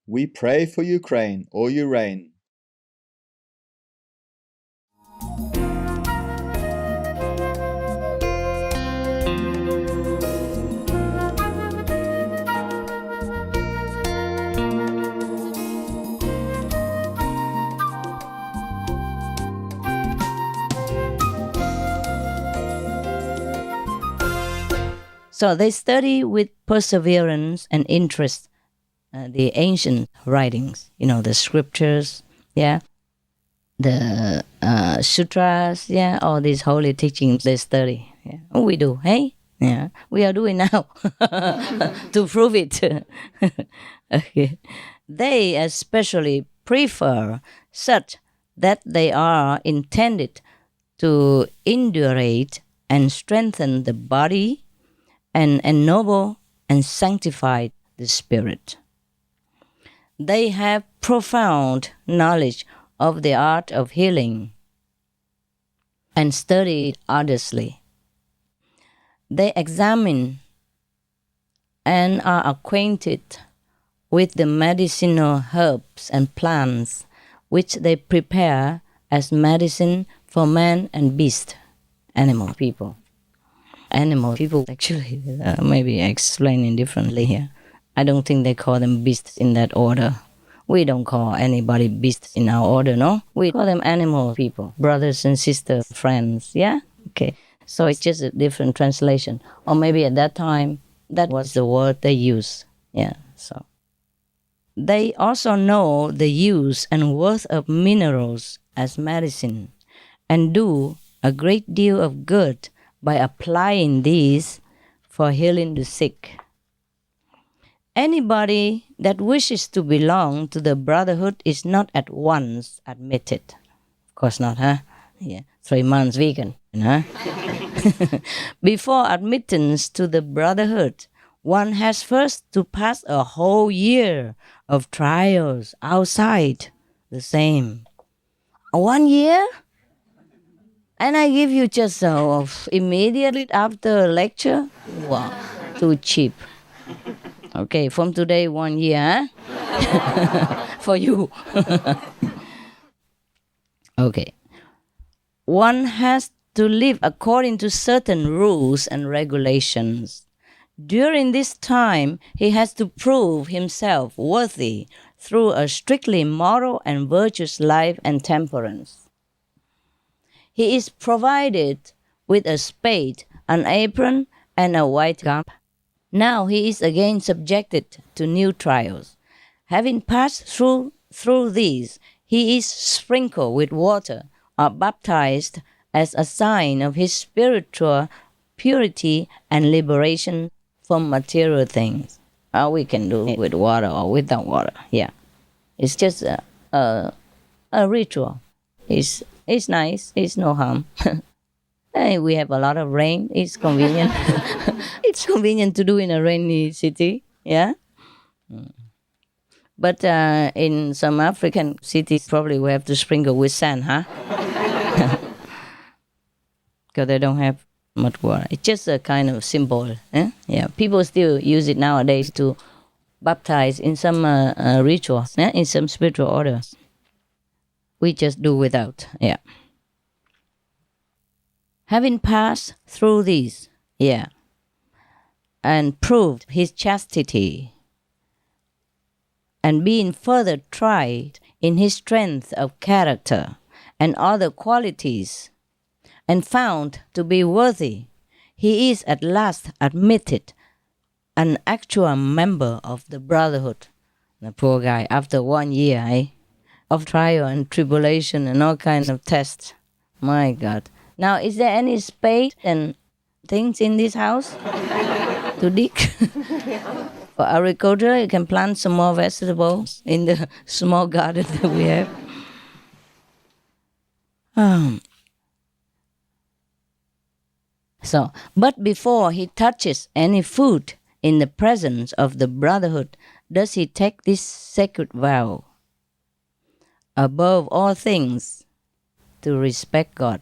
We pray for Ukraine or Ukraine. So they study with perseverance and interest the ancient writings, the scriptures, yeah, the sutras, yeah, all these holy teachings they study. Yeah. We do, hey? Yeah, we are doing now to prove it. Okay. They especially prefer such that they are intended to indurate and strengthen the body and ennoble and sanctify the spirit. They have profound knowledge of the art of healing and study it arduously. They examine and are acquainted with the medicinal herbs and plants which they prepare as medicine for man and beast, animal people. Animal people actually maybe explaining differently here. I don't think they call them beasts in that order. We don't call anybody beasts in our order, no? We call them animal people, brothers and sisters, friends, yeah? Okay. So it's just a different translation. Or maybe at that time, that was the word they used. Yeah, so. They also know the use and worth of minerals as medicine and do a great deal of good by applying these for healing the sick. Anybody that wishes to belong to the brotherhood is not at once admitted. Of course not, huh? Yeah, 3 months vegan, huh? Before admittance to the brotherhood, one has first to pass a whole year of trials outside the same. 1 year? And I give you just immediately after lecture? Wow, too cheap. Okay, from today, 1 year, huh? For you. Okay. One has to live according to certain rules and regulations. During this time, he has to prove himself worthy through a strictly moral and virtuous life and temperance. He is provided with a spade, an apron, and a white garment. Now he is again subjected to new trials. Having passed through these, he is sprinkled with water or baptized as a sign of his spiritual purity and liberation from material things. We can do it with water or without water. Yeah, it's just a ritual. It's nice. It's no harm. Hey, we have a lot of rain. It's convenient. It's convenient to do in a rainy city. Yeah. But in some African cities, probably we have to sprinkle with sand, huh? Because they don't have much water. It's just a kind of symbol. Eh? Yeah. People still use it nowadays to baptize in some rituals, in some spiritual orders. We just do without. Yeah. Having passed through these, yeah, and proved his chastity, and being further tried in his strength of character and other qualities, and found to be worthy, he is at last admitted an actual member of the brotherhood. The poor guy, after 1 year of trial and tribulation and all kinds of tests. My God. Now, is there any spade and things in this house to dig? For agriculture, you can plant some more vegetables in the small garden that we have. But before he touches any food in the presence of the brotherhood, does he take this sacred vow? Above all things, to respect God.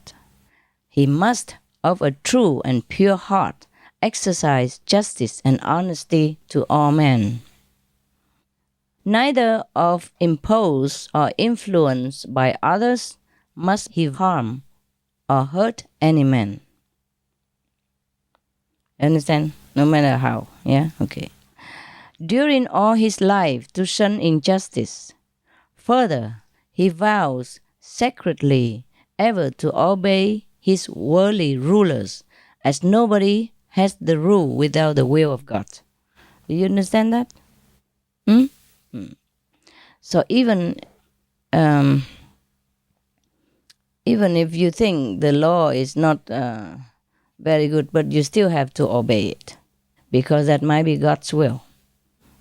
He must, of a true and pure heart, exercise justice and honesty to all men. Neither of imposed or influenced by others must he harm or hurt any man. Understand? No matter how. Yeah? Okay. During all his life to shun injustice. Further, he vows sacredly ever to obey his worldly rulers, as nobody has the rule without the will of God. Do you understand that? Hmm? So um, even if you think the law is not very good, but you still have to obey it because that might be God's will.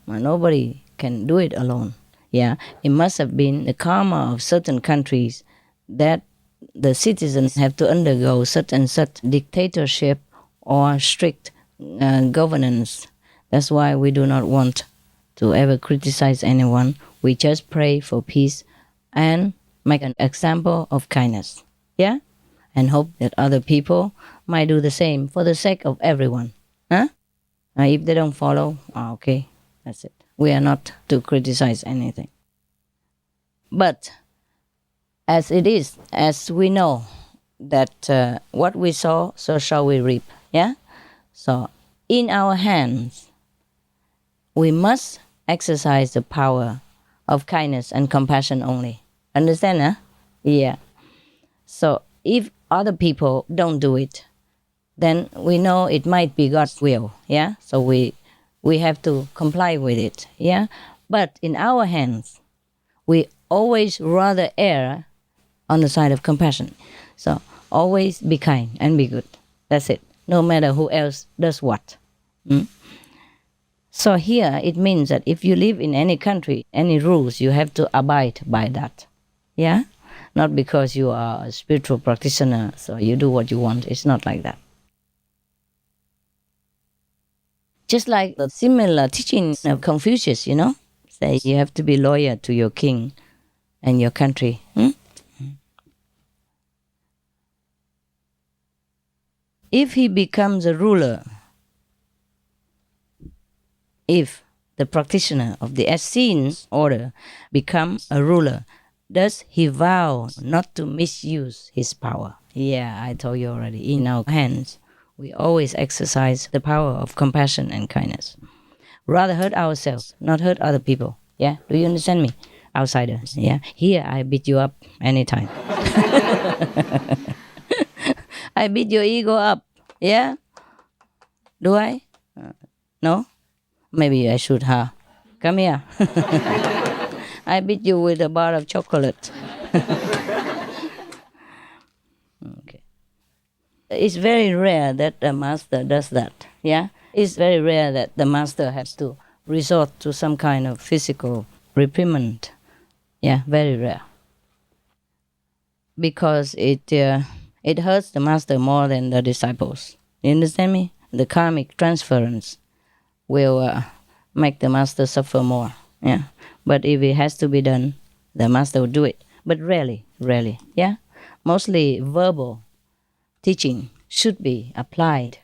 Nobody can do it alone. Yeah, it must have been the karma of certain countries that the citizens have to undergo such and such dictatorship or strict governance. That's why we do not want to ever criticize anyone. We just pray for peace and make an example of kindness. Yeah? And hope that other people might do the same for the sake of everyone. Huh? If they don't follow, okay, that's it. We are not to criticize anything. But as it is, as we know that what we sow, so shall we reap. Yeah? So in our hands, we must exercise the power of kindness and compassion only. Understand, huh? Yeah. So if other people don't do it, then we know it might be God's will. Yeah. So we have to comply with it. Yeah. But in our hands, we always rather err on the side of compassion. So always be kind and be good. That's it. No matter who else does what. Mm? So here it means that if you live in any country, any rules, you have to abide by that. Yeah? Not because you are a spiritual practitioner, so you do what you want. It's not like that. Just like the similar teachings of Confucius, say you have to be loyal to your king and your country. If he becomes a ruler, if the practitioner of the Essenes order become a ruler, does he vow not to misuse his power? Yeah, I told you already. In our hands, we always exercise the power of compassion and kindness. Rather hurt ourselves, not hurt other people. Yeah, do you understand me? Outsider. Yeah, here I beat you up anytime. I beat your ego up. Yeah? Do I? No? Maybe I should, huh? Come here. I beat you with a bar of chocolate. Okay. It's very rare that the master does that. Yeah? It's very rare that the master has to resort to some kind of physical reprimand. Yeah, very rare. Because it hurts the master more than the disciples. You understand me? The karmic transference will make the master suffer more. Yeah. But if it has to be done, the master will do it. But rarely. Yeah. Mostly verbal teaching should be applied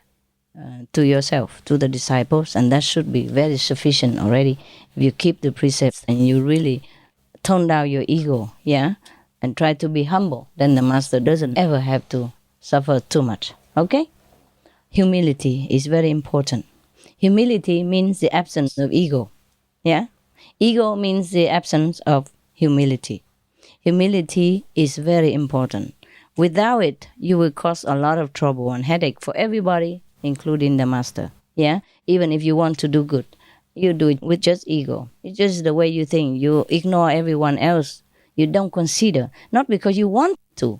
to yourself, to the disciples, and that should be very sufficient already. If you keep the precepts and you really tone down your ego, yeah, and try to be humble, then the master doesn't ever have to suffer too much. Okay? Humility is very important. Humility means the absence of ego. Yeah? Ego means the absence of humility. Humility is very important. Without it, you will cause a lot of trouble and headache for everybody, including the master. Yeah? Even if you want to do good, you do it with just ego. It's just the way you think. You ignore everyone else. You don't consider. Not because you want to.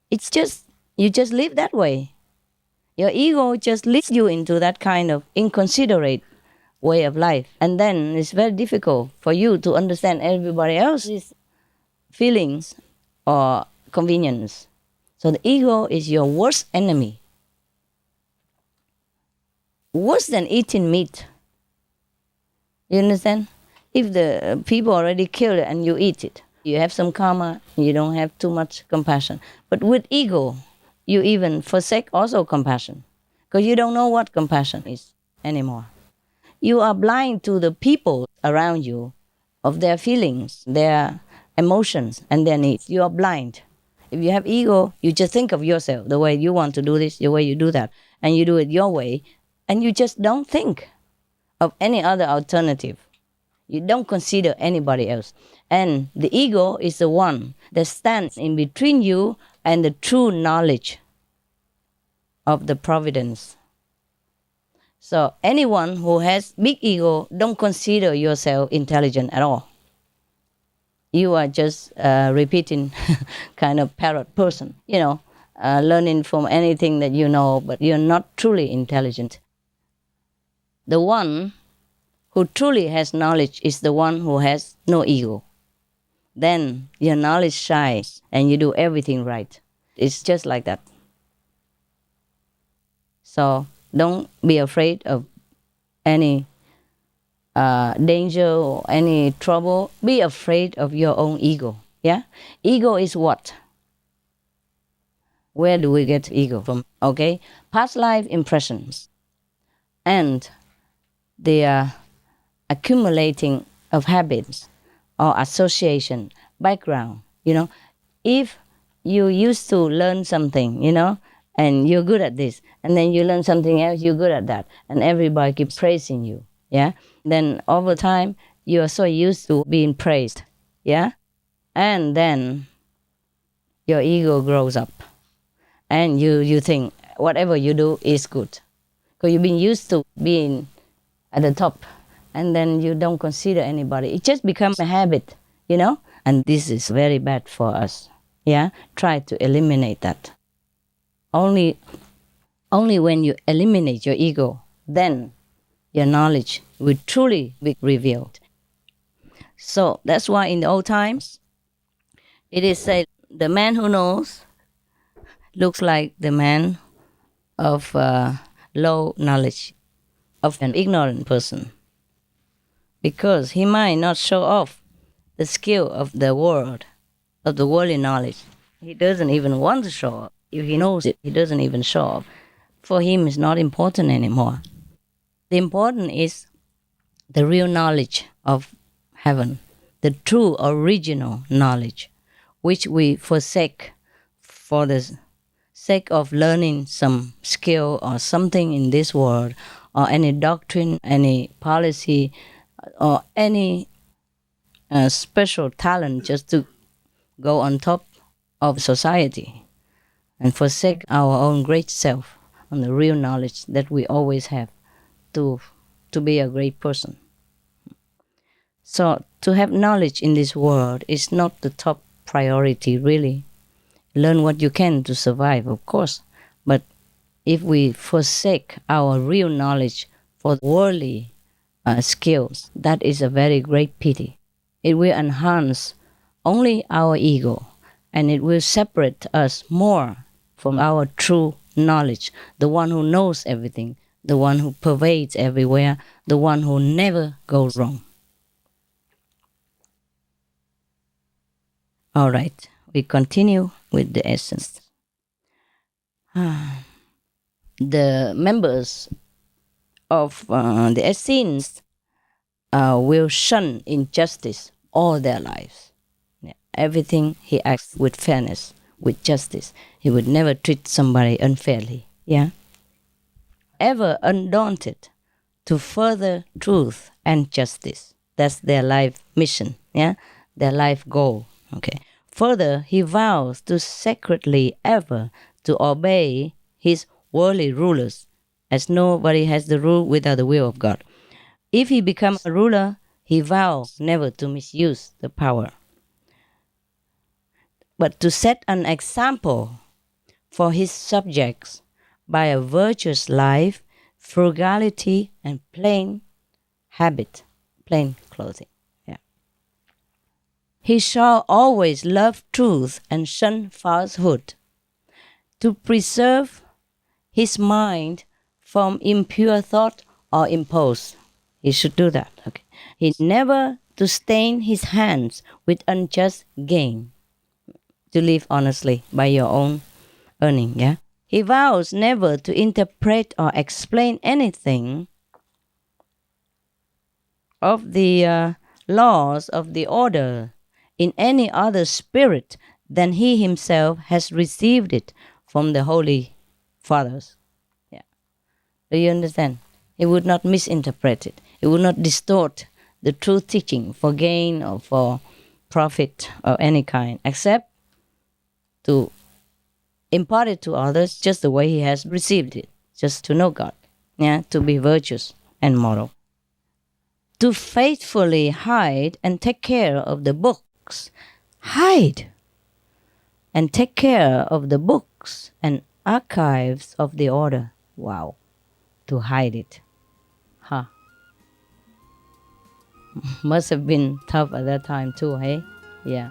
It's just, you just live that way. Your ego just leads you into that kind of inconsiderate way of life. And then it's very difficult for you to understand everybody else's feelings or convenience. So the ego is your worst enemy. Worse than eating meat. You understand? If the people already killed it and you eat it, you have some karma, you don't have too much compassion. But with ego, you even forsake also compassion because you don't know what compassion is anymore. You are blind to the people around you of their feelings, their emotions, and their needs. You are blind. If you have ego, you just think of yourself, the way you want to do this, the way you do that, and you do it your way, and you just don't think of any other alternative. You don't consider anybody else. And the ego is the one that stands in between you and the true knowledge of the providence. So anyone who has big ego, don't consider yourself intelligent at all. You are just repeating kind of parrot person, learning from anything that you know, but you're not truly intelligent. The one who truly has knowledge is the one who has no ego. Then your knowledge shines and you do everything right. It's just like that. So don't be afraid of any danger or any trouble. Be afraid of your own ego. Yeah? Ego is what? Where do we get ego from? Okay? Past life impressions and the accumulating of habits or association, background. If you used to learn something, and you're good at this, and then you learn something else, you're good at that, and everybody keeps praising you, yeah? Then over time, you are so used to being praised, yeah? And then your ego grows up, and you think whatever you do is good. Because you've been used to being at the top, and then you don't consider anybody. It just becomes a habit, And this is very bad for us, yeah? Try to eliminate that. Only when you eliminate your ego, then your knowledge will truly be revealed. So that's why in the old times, it is said, the man who knows looks like the man of low knowledge, of an ignorant person, because he might not show off the skill of the world, of the worldly knowledge. He doesn't even want to show off. If he knows it, he doesn't even show off. For him, it's not important anymore. The important is the real knowledge of heaven, the true original knowledge, which we forsake for the sake of learning some skill or something in this world, or any doctrine, any policy, or any special talent just to go on top of society, and forsake our own great self and the real knowledge that we always have to be a great person. So to have knowledge in this world is not the top priority, really. Learn what you can to survive, of course, but if we forsake our real knowledge for worldly skills, that is a very great pity. It will enhance only our ego, and it will separate us more from our true knowledge, the one who knows everything, the one who pervades everywhere, the one who never goes wrong. All right, we continue with the essence. The members of the Essenes will shun injustice all their lives. Yeah. Everything he acts with fairness, with justice. He would never treat somebody unfairly. Yeah. Ever undaunted to further truth and justice. That's their life mission. Yeah. Their life goal. Okay. Further, he vows to sacredly ever to obey his worldly rulers, as nobody has the rule without the will of God. If he becomes a ruler, he vows never to misuse the power, but to set an example for his subjects by a virtuous life, frugality, and plain habit, plain clothing. Yeah. He shall always love truth and shun falsehood, to preserve his mind from impure thought or impulse. He should do that. Okay. He never to stain his hands with unjust gain, to live honestly by your own earning. Yeah. He vows never to interpret or explain anything of the laws of the order in any other spirit than he himself has received it from the Holy Fathers. Yeah. Do you understand? He would not misinterpret it. He would not distort the true teaching for gain or for profit of any kind, except to impart it to others just the way he has received it, just to know God, yeah, to be virtuous and moral. To faithfully hide and take care of the books. Hide and take care of the books and archives of the order. Wow. To hide it. Huh. Must have been tough at that time too, hey? Yeah.